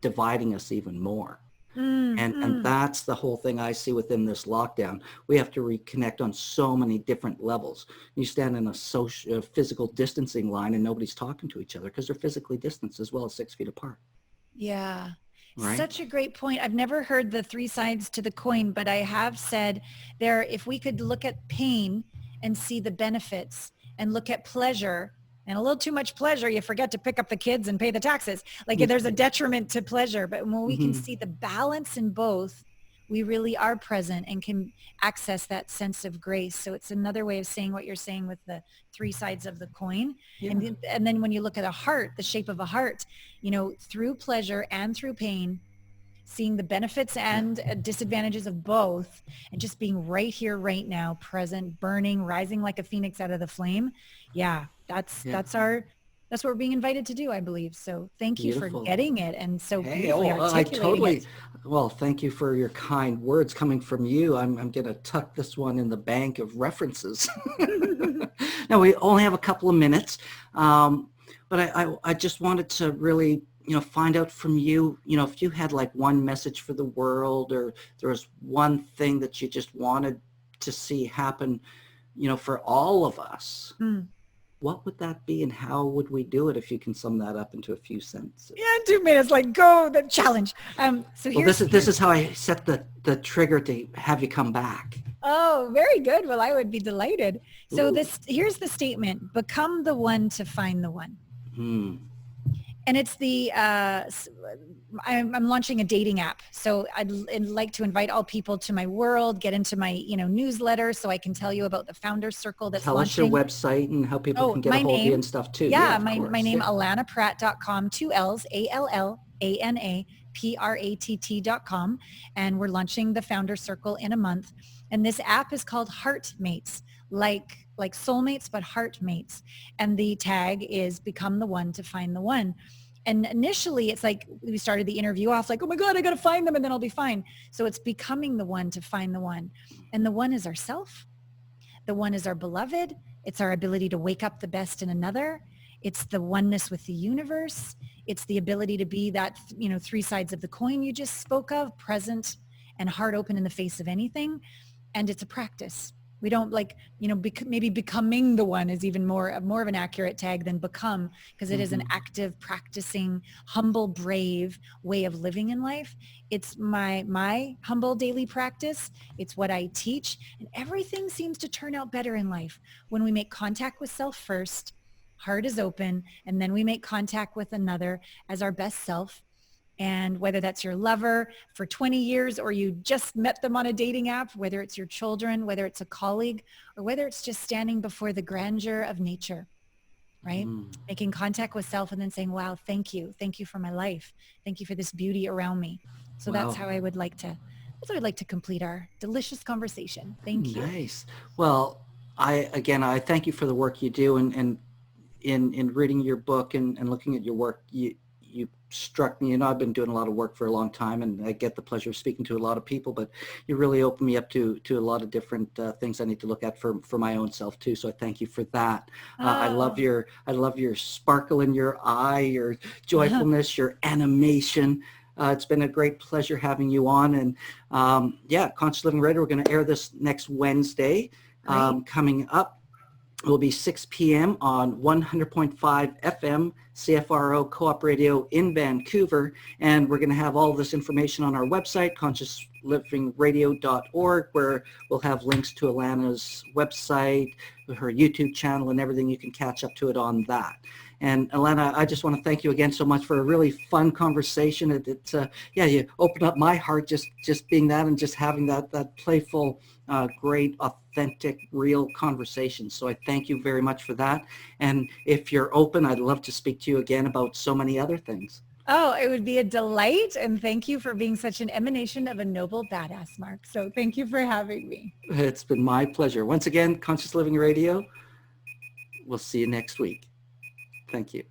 dividing us even more. And that's the whole thing I see within this lockdown. We have to reconnect on so many different levels. You stand in a physical distancing line, and nobody's talking to each other, because they're physically distanced as well as 6 feet apart. Yeah. Right? Such a great point. I've never heard the three sides to the coin, but I have said if we could look at pain and see the benefits, and look at pleasure, and a little too much pleasure, you forget to pick up the kids and pay the taxes. Like there's a detriment to pleasure, but when we can see the balance in both, we really are present and can access that sense of grace. So it's another way of saying what you're saying with the three sides of the coin. Yeah. And then when you look at a heart, the shape of a heart, you know, through pleasure and through pain, seeing the benefits and disadvantages of both, and just being right here, right now, present, burning, rising like a phoenix out of the flame. Yeah, that's what we're being invited to do, I believe. So thank you for getting it and so beautifully articulating it. Well, thank you for your kind words coming from you. I'm going to tuck this one in the bank of references. Now, we only have a couple of minutes, but I just wanted to really, find out from you, if you had like one message for the world, or there was one thing that you just wanted to see happen, for all of us. What would that be, and how would we do it, if you can sum that up into a few sentences? Yeah, 2 minutes, like go the challenge. So this is how I set the trigger to have you come back. Oh, very good. Well, I would be delighted. So here's the statement: become the one to find the one. And it's the, I'm launching a dating app. So I'd like to invite all people to my world, get into my, newsletter, so I can tell you about the Founder Circle that's launching. Tell us your website and how people can get a hold of you and stuff too. Yeah, my name, allanapratt.com, 2 L's, ALLANAPRATT.com. And we're launching the Founder Circle in a month. And this app is called Heartmates, like soulmates, but heartmates. And the tag is become the one to find the one. And initially it's like we started the interview off like, oh my God, I got to find them and then I'll be fine. So it's becoming the one to find the one. And the one is ourself. The one is our beloved. It's our ability to wake up the best in another. It's the oneness with the universe. It's the ability to be that, three sides of the coin you just spoke of, present and heart open in the face of anything. And it's a practice. We don't maybe becoming the one is even more of an accurate tag than become, because it is an active, practicing, humble, brave way of living in life. It's my humble daily practice. It's what I teach, and everything seems to turn out better in life when we make contact with self first, heart is open, and then we make contact with another as our best self. And whether that's your lover for 20 years, or you just met them on a dating app, whether it's your children, whether it's a colleague, or whether it's just standing before the grandeur of nature, right? Making contact with self and then saying, wow, thank you. Thank you for my life. Thank you for this beauty around me. So that's how I would like to complete our delicious conversation. Thank you. Nice. Well, I thank you for the work you do, and in reading your book and looking at your work, you struck me. I've been doing a lot of work for a long time, and I get the pleasure of speaking to a lot of people, but you really opened me up to a lot of different things I need to look at for my own self too. So I thank you for that. I love your sparkle in your eye, your joyfulness, your animation. It's been a great pleasure having you on. And Conscious Living Radio, we're going to air this next Wednesday. Coming up will be 6 p.m. on 100.5 FM CFRO Co-op Radio in Vancouver. And we're going to have all this information on our website, consciouslivingradio.org, where we'll have links to Allana's website, her YouTube channel, and everything. You can catch up to it on that. And Allana, I just want to thank you again so much for a really fun conversation. You opened up my heart just being that, and just having that playful, great, authentic, real conversation. So I thank you very much for that. And if you're open, I'd love to speak to you again about so many other things. Oh, it would be a delight. And thank you for being such an emanation of a noble badass, Mark. So thank you for having me. It's been my pleasure. Once again, Conscious Living Radio. We'll see you next week. Thank you.